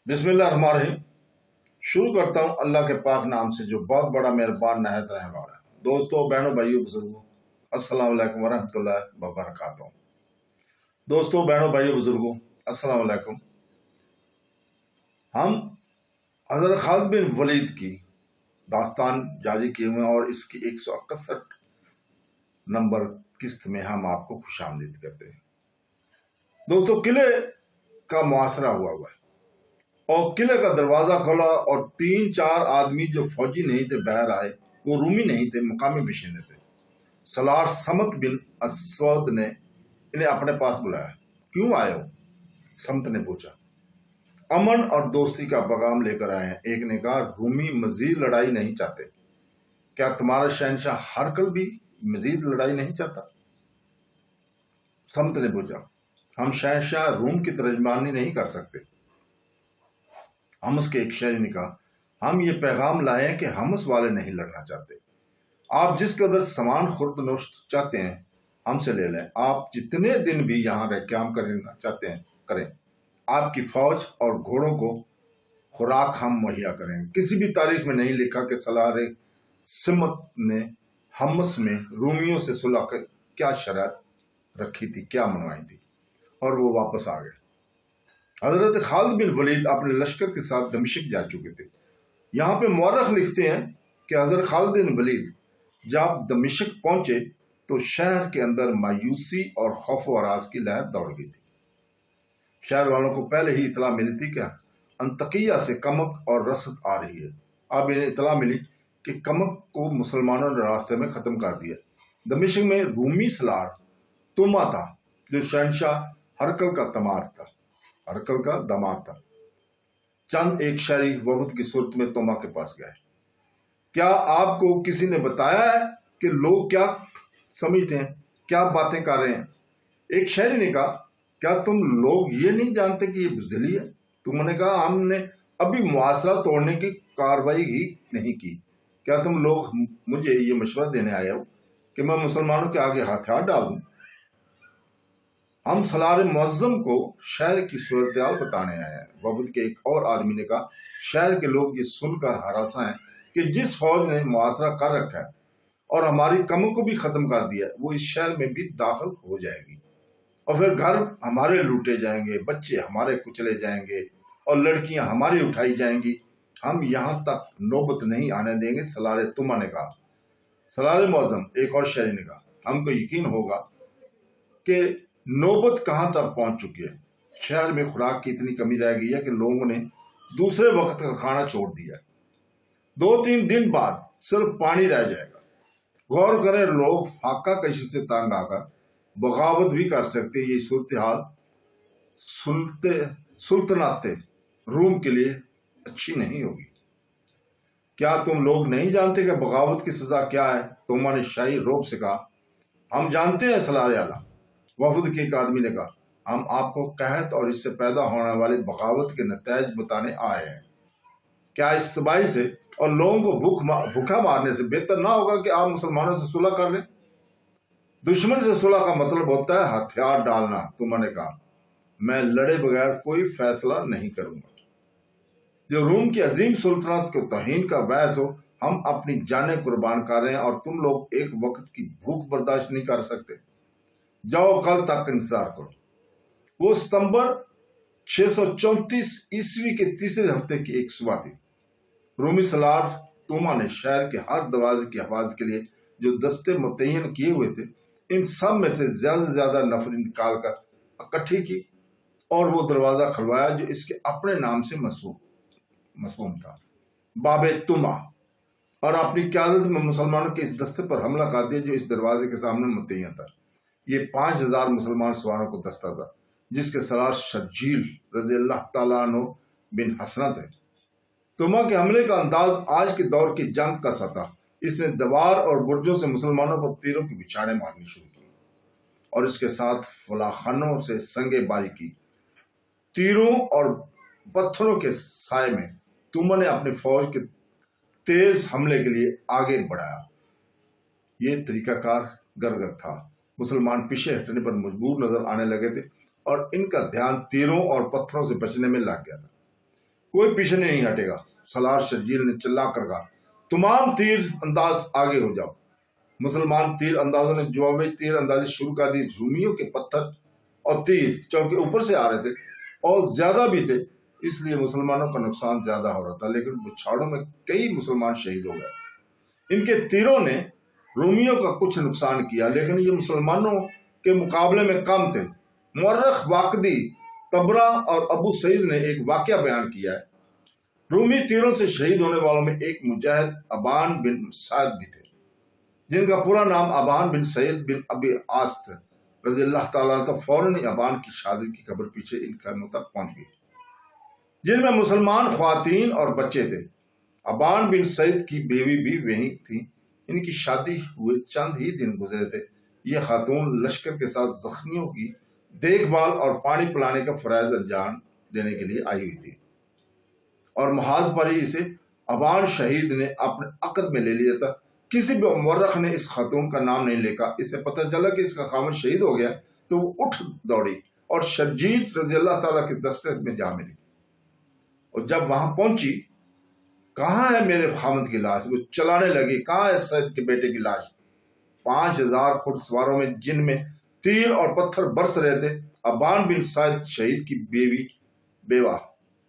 बिस्मिल्लाहिर्रहमानिर्रहीम। शुरू करता हूँ अल्लाह के पाक नाम से जो बहुत बड़ा मेहरबान नहायत रहने वाला है। दोस्तों, बहनों, भाइयों, बुजुर्गों, अस्सलाम वालेकुम वरहमतुल्लाहि वबरकातुहू। दोस्तों, बहनों, भाइयों, बुजुर्गों, अस्सलाम वालेकुम। हम हज़रत खालिद बिन वलीद की दास्तान जारी किए हुए हैं और इसकी 161 नंबर किस्त में हम आपको खुशामदीद करते हैं। दोस्तों, किले का मुआसरा हुआ है और किले का दरवाजा खोला और 3-4 आदमी जो फौजी नहीं थे बाहर आए। वो रूमी नहीं थे, मकामी बशिंदे थे। सलार समत बिन असवद ने इन्हें अपने पास बुलाया। क्यों आए हो? समत ने पूछा। अमन और दोस्ती का पैगाम लेकर आए हैं। एक ने कहा, रूमी मजीद लड़ाई नहीं चाहते। क्या तुम्हारा शहनशाह हरकल भी मजीद लड़ाई नहीं चाहता? समत ने पूछा। हम शहनशाह रूम की तर्जमानी नहीं कर सकते। हमस के एक शहरी ने कहा, हम ये पैगाम लाए हैं कि हमस वाले नहीं लड़ना चाहते। आप जिस कदर सामान खुर्द-नोश चाहते हैं हमसे ले लें। आप जितने दिन भी यहाँ रह क्याम करना चाहते हैं करें। आपकी फौज और घोड़ों को खुराक हम मुहैया करेंगे। किसी भी तारीख में नहीं लिखा कि सलार सिमत ने हमस में रूमियों से सुलह कर क्या शर्त रखी थी, क्या मनवाई थी, और वो वापस आ गए। हजरत खालिद बिन वलीद अपने लश्कर के साथ दमिश्क जा चुके थे। यहाँ पे मौरख लिखते हैं कि हजरत खालिद बिन वलीद जब दमिश्क पहुंचे तो शहर के अंदर मायूसी और खौफ व हरास की लहर दौड़ गई थी। शहर वालों को पहले ही इतला मिली थी कि अंतकिया से कमक और रसद आ रही है। अब इन्हें इतला मिली कि कमक को मुसलमानों ने रास्ते में ख़त्म कर दिया। दमिश्क में रूमी सलार तुमा था जो शहनशाह हरकल का दामाद था। चंद एक शहरी वफद की सूरत में तोमा के पास गए। क्या आपको किसी ने बताया है कि लोग क्या समझते हैं, क्या बातें कर रहे हैं? एक शहरी ने कहा, क्या तुम लोग ये नहीं जानते कि ये बुज़दिली है? तुमने कहा, हमने अभी मुआसरा तोड़ने की कार्रवाई ही नहीं की। क्या तुम लोग मुझे ये मशवरा देने आए हो कि मैं मुसलमानों के आगे हथियार डाल दूं? हम सलार मुअज्जम को शहर की सूरत-ए-हाल बताने आए हैं। वफद के एक और आदमी ने कहा, शहर के लोग ये सुनकर हरासा हैं कि जिस फौज ने मुआसरा कर रखा है और हमारी कमों को भी खत्म कर दिया, वो इस शहर में भी दाखिल हो जाएगी और फिर घर हमारे लूटे जाएंगे, बच्चे हमारे कुचले जाएंगे और लड़कियां हमारी उठाई जाएंगी। हम यहाँ तक नौबत नहीं आने देंगे। सलार तुमा ने कहा। सलार मुअज्जम, एक और शहरी ने कहा, हमको यकीन होगा कि नौबत कहाँ तक पहुंच चुकी है। शहर में खुराक की इतनी कमी रह गई है कि लोगों ने दूसरे वक्त का खाना छोड़ दिया। 2-3 दिन बाद सिर्फ पानी रह जाएगा। गौर करें, लोग फाका कशी से तंग आकर बगावत भी कर सकते। ये सूरत हाल सुल्तनाते रूम के लिए अच्छी नहीं होगी। क्या तुम लोग नहीं जानते कि बगावत की सजा क्या है? तोमा ने शाही रोब से कहा, हम जानते हैं सलार आला। वफद के एक आदमी ने कहा, हम आपको कहत और इससे पैदा होने वाली बगावत के नतीजे बताने आए हैं। क्या इस तबाही से और लोगों को भूखा मारने से बेहतर ना होगा कि आप मुसलमानों से सुलह कर लें? दुश्मन से सुलह का मतलब होता है हथियार डालना। तुमने कहा, मैं लड़े बगैर कोई फैसला नहीं करूंगा। जो रूम की अजीम सुल्तानत को तौहीन का बहस हो, हम अपनी जानें कुर्बान कर रहे हैं और तुम लोग एक वक्त की भूख बर्दाश्त नहीं कर सकते। जाओ, कल तक इंतजार करो। वो सितंबर 634 ईस्वी के तीसरे हफ्ते की एक सुबह थी। रूमी सलार तुमा ने शहर के हर दरवाजे की हिफाजत के लिए जो दस्ते मुतय्यन किए हुए थे, इन सब में से ज्यादा से ज्यादा नफरी निकाल कर इकट्ठी की और वो दरवाजा खुलवाया जो इसके अपने नाम से मसूम था, बाबे तुमा, और अपनी क़यादत में मुसलमानों के इस दस्ते पर हमला कर दिया जो इस दरवाजे के सामने मुतय्यन था। ये 5000 मुसलमान सवारों को दस्ता था जिसके सलार शर्जील रज़ी अल्लाह ताला अन्हु बिन हसनत है। तुमा के हमले का अंदाज आज के दौर की जंग का सा था। इसने दीवार और बुर्जों से मुसलमानों पर तीरों की बिछाड़े मारनी शुरू की और इसके साथ फलाखानों से संगे बारी की। तीरों और पत्थरों के साय में तुमा ने अपनी फौज के तेज हमले के लिए आगे बढ़ाया। ये तरीकाकार गरगर था। मुसलमान पीछे हटने पर मजबूर नजर आने लगे थे और इनका ध्यान तीरों और पत्थरों से बचने में लग गया था। کوئی پیچھے نہیں ہٹے گا۔ سالار شرجیل نے چلا کر کہا، تمام تیر انداز آگے ہو جاؤ۔ مسلمان تیر اندازوں نے جوابی تیر اندازی شروع کر دی۔ رومیوں کے پتھر اور تیر چونکہ اوپر سے آ رہے تھے اور زیادہ بھی تھے، اس لیے مسلمانوں کا نقصان زیادہ ہو رہا تھا، لیکن بچھاڑوں میں کئی مسلمان شہید ہو گئے۔ ان کے تیروں نے رومیوں کا کچھ نقصان کیا، لیکن یہ مسلمانوں کے مقابلے میں کم تھے۔ مورخ واقدی طبرہ اور ابو سعید نے ایک واقعہ بیان کیا ہے۔ رومی تیروں سے شہید ہونے والوں میں ایک مجاہد ابان بن سعد بھی تھے، جن کا پورا نام ابان بن سعید بن ابی عاص تھا رضی اللہ تعالیٰ عنہ۔ فوراً ہی ابان کی شہادت کی خبر پیچھے ان خیموں تک پہنچ گئی، جن میں مسلمان خواتین اور بچے تھے۔ ابان بن سعید کی بیوی بھی وہیں تھی۔ ان کی شادی ہوئے چند ہی دن گزرے تھے۔ یہ خاتون لشکر کے ساتھ زخمیوں کی دیکھ بھال اور پانی پلانے کا فرائض انجام دینے کے لیے آئی ہوئی تھی، اور محاذ پر ہی اسے ابان شہید نے اپنے عقد میں لے لیا تھا۔ کسی بھی مورخ نے اس خاتون کا نام نہیں لکھا۔ اسے پتہ چلا کہ اس کا خامد شہید ہو گیا تو وہ اٹھ دوڑی اور شرجیل رضی اللہ تعالیٰ کے دستے میں جا ملی، اور جب وہاں پہنچی، کہاں ہے میرے خامد کی لاش؟ وہ چلانے لگی، کہاں ہے سعید کے بیٹے کی لاش؟ 5000 گھڑ سواروں میں، جن میں تیر اور پتھر برس رہے تھے، ابان بن سعید شہید کی بیوہ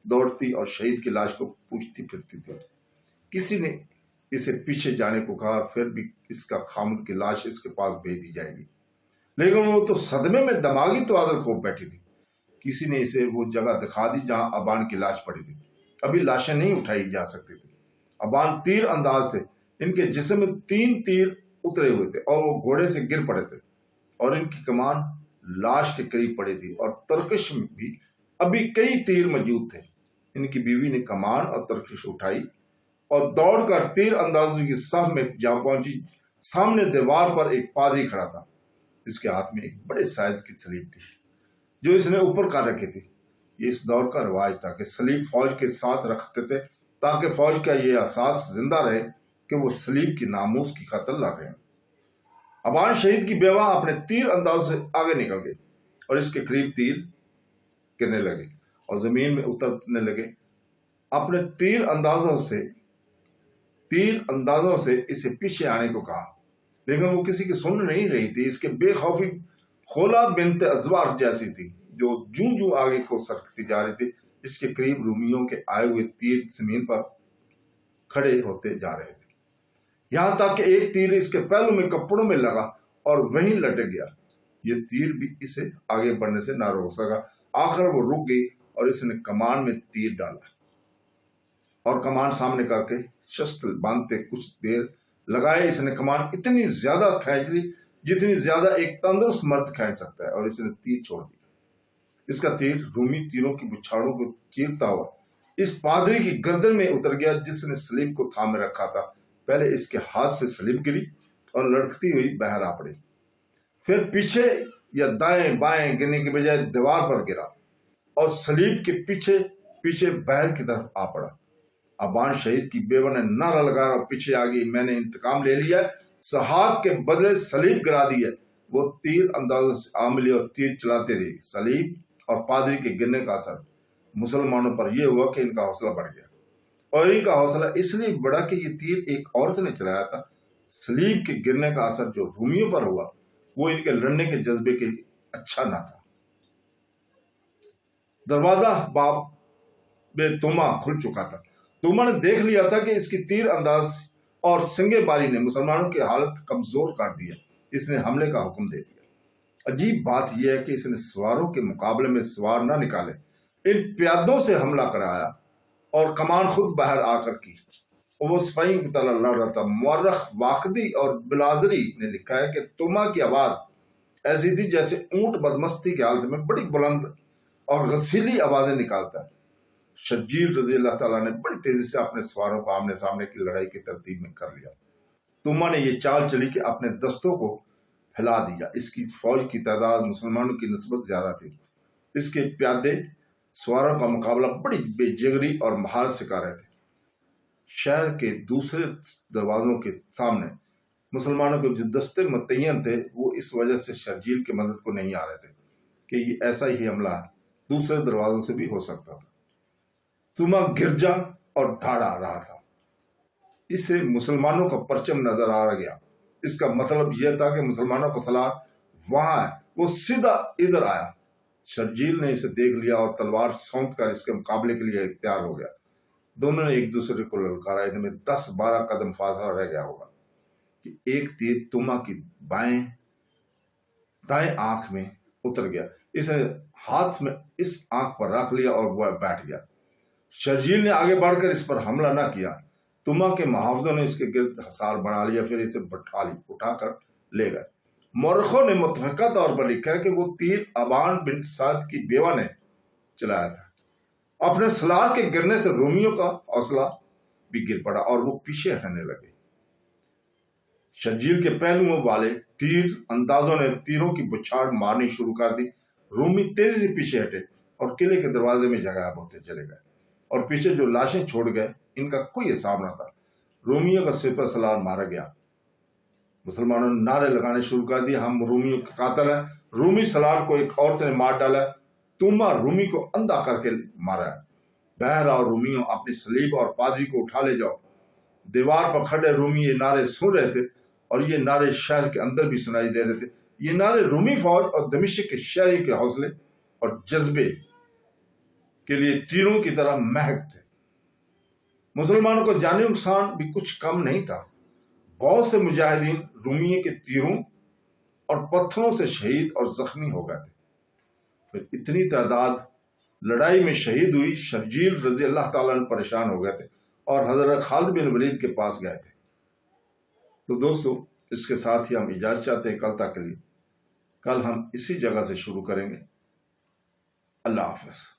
دوڑتی اور شہید کی لاش کو پوچھتی پھرتی تھی۔ کسی نے اسے پیچھے جانے کو کہا، پھر بھی اس کا خامد کی لاش اس کے پاس بھیج دی جائے گی، لیکن وہ تو صدمے میں دماغی توازن کھو بیٹھی تھی۔ کسی نے اسے وہ جگہ دکھا دی جہاں ابان کی لاش پڑی تھی۔ ابھی لاشیں نہیں اٹھائی جا سکتی تھی۔ ابان تیر انداز تھے، ان کے جسم میں 3 تیر اترے ہوئے تھے اور وہ گھوڑے سے گر پڑے تھے، اور ان کی کمان لاش کے قریب پڑی تھی، اور ترکش میں بھی ابھی کئی تیر موجود تھے۔ ان کی بیوی نے کمان اور ترکش اٹھائی اور دوڑ کر تیر اندازوں کی صف میں جا پہنچی۔ سامنے دیوار پر ایک پادری کھڑا تھا، جس کے ہاتھ میں ایک بڑے سائز کی سلیب تھی جو اس نے اوپر کر رکھی تھی۔ یہ اس دور کا رواج تھا کہ سلیب فوج کے ساتھ رکھتے تھے تاکہ فوج کا یہ احساس زندہ رہے کہ وہ سلیب کی ناموس کی خاطر لڑ رہے ہیں۔ ابان شہید کی بیوہ اپنے تیر انداز سے آگے نکل گئی اور اس کے قریب تیر گرنے لگے اور زمین میں اترنے لگے۔ اپنے تیر اندازوں سے اسے پیچھے آنے کو کہا، لیکن وہ کسی کی سن نہیں رہی تھی۔ اس کے بے خوفی خولا بنت ازوار جیسی تھی، جو جوں آگے کو سرکتی جا رہی تھی۔ اس کے قریب رومیوں کے آئے ہوئے تیر زمین پر کھڑے ہوتے جا رہے تھے، یہاں تک کہ ایک تیر اس کے پہلو میں کپڑوں میں لگا اور وہیں لٹک گیا۔ یہ تیر بھی اسے آگے بڑھنے سے نہ روک سکا۔ آخر وہ رک گئی اور اس نے کمان میں تیر ڈالا اور کمان سامنے کر کے شست باندھتے کچھ دیر لگائے۔ اس نے کمان اتنی زیادہ کھینچ لی جتنی زیادہ ایک تندرست مرد کھینچ سکتا ہے، اور اس نے تیر چھوڑ دیا۔ اس کا تیر رومی تیروں کی بچھاڑوں کو چیرتا ہوا اس پادری کی گردن میں اتر گیا جس نے سلیب کو تھامے رکھا تھا۔ پہلے اس کے ہاتھ سے سلیب گری اور لڑکتی ہوئی باہر آ پڑی، پھر پیچھے یا دائیں بائیں گرنے کے بجائے دیوار پر گرا اور سلیب کے پیچھے باہر کی طرف آ پڑا۔ ابان شہید کی بیوہ نے نعرہ لگایا اور پیچھے آ گئی، میں نے انتقام لے لیا ہے، صحاب کے بدلے سلیب گرا دی ہے۔ وہ تیر اندازوں سے آ ملی اور تیر چلاتے رہی۔ سلیب اور پادری کے گرنے کا اثر مسلمانوں پر یہ ہوا کہ ان کا حوصلہ بڑھ گیا، اور ان کا حوصلہ اس لیے بڑھا کہ یہ تیر ایک عورت نے چلایا تھا۔ سلیب کے گرنے کا اثر جو رومیوں پر ہوا وہ ان کے لڑنے کے جذبے کے لیے اچھا نہ تھا۔ دروازہ باب توما کھل چکا تھا۔ توما نے دیکھ لیا تھا کہ اس کی تیر انداز اور سنگے باری نے مسلمانوں کی حالت کمزور کر دیا۔ اس نے حملے کا حکم دے دیا۔ عجیب بات یہ ہے کہ اس نے سواروں کے مقابلے میں سوار نہ نکالے، ان پیادوں سے حملہ کرایا اور کمان خود باہر آ کر کی، اور وہ سپاہیوں کی طرح لڑ رہا تھا۔ مورخ واقدی اور بلازری نے لکھا ہے کہ توما کی آواز ایسی تھی جیسے اونٹ بدمستی کی حالت میں بڑی بلند اور غسیلی آوازیں نکالتا ہے۔ شرجیل رضی اللہ تعالیٰ نے بڑی تیزی سے اپنے سواروں کو آمنے سامنے کی لڑائی کی ترتیب میں کر لیا۔ توما نے یہ چال چلی کہ اپنے دستوں کو پھیلا دیا۔ اس کی فوج کی تعداد مسلمانوں کی نسبت زیادہ تھی۔ اس کے پیادے سواروں کا مقابلہ بڑی بے جگری اور مہارت سے کر رہے تھے۔ شہر کے دوسرے دروازوں کے سامنے مسلمانوں کے جو دستے متعین تھے وہ اس وجہ سے شرجیل کی مدد کو نہیں آ رہے تھے کہ یہ ایسا ہی حملہ دوسرے دروازوں سے بھی ہو سکتا تھا۔ तुमा गिरजा और धाड़ आ रहा था। इसे मुसलमानों का परचम नजर आ गया। इसका मतलब यह था कि मुसलमानों का सलार वहां है। वो सीधा इधर आया। शर्जील ने इसे देख लिया और तलवार सौंध कर इसके मुकाबले के लिए तैयार हो गया। दोनों ने एक दूसरे को ललकारा। इनमें 10-12 कदम फासला रह गया होगा कि एक तीर तुमा की दाएं आंख में उतर गया। इसे हाथ में इस आंख पर रख लिया और वह बैठ गया। शर्जील ने आगे बढ़कर इस पर हमला न किया। तुमा के मुहावजों ने इसके गिर्द हसार बना लिया, फिर इसे उठाकर ले गए। मौरखों ने मुतफिका तौर पर लिखा है कि वो तीर अबान बिन साद की बेवा ने चलाया था। अपने सलार के गिरने से रोमियों का हौसला भी गिर पड़ा और वो पीछे हटने लगे। शर्जील के पहलुओं वाले तीर अंदाजों ने तीरों की बुछाड़ मारनी शुरू कर दी। रोमी तेजी से पीछे हटे और किले के दरवाजे में जगह होते चले गए और पीछे जो लाशें छोड़ गए इनका कोई हिसाब न था। रोमियों का सिपह सलार मारा गया। मुसलमानों ने नारे लगाने शुरू कर दिए, हम रोमियों के कातिल हैं। रूमी सलार को एक औरत ने मार डाला। तुमा रूमी को अंधा करके मारा है। बहर और रोमियों, अपनी सलीब और पादरी को उठा ले जाओ। दीवार पर खड़े रूमी ये नारे सुन रहे थे और ये नारे शहर के अंदर भी सुनाई दे रहे थे। ये नारे रूमी फौज और दमिश्क के शहरी के हौसले और जज्बे के लिए तीरों की तरह महक थे। मुसलमानों को जानी नुकसान भी कुछ कम नहीं था। बहुत से मुजाहिदीन रूमियों के तीरों और पत्थरों से शहीद और जख्मी हो गए थे। फिर इतनी तादाद लड़ाई में शहीद हुई। शर्जील रजी अल्लाह ताला अन्हु परेशान हो गए थे और हजरत खालिद बिन वलीद के पास गए थे। तो दोस्तों, इसके साथ ही हम इजाजत चाहते हैं कल तक के लिए। कल हम इसी जगह से शुरू करेंगे। अल्लाह हाफ़िज़।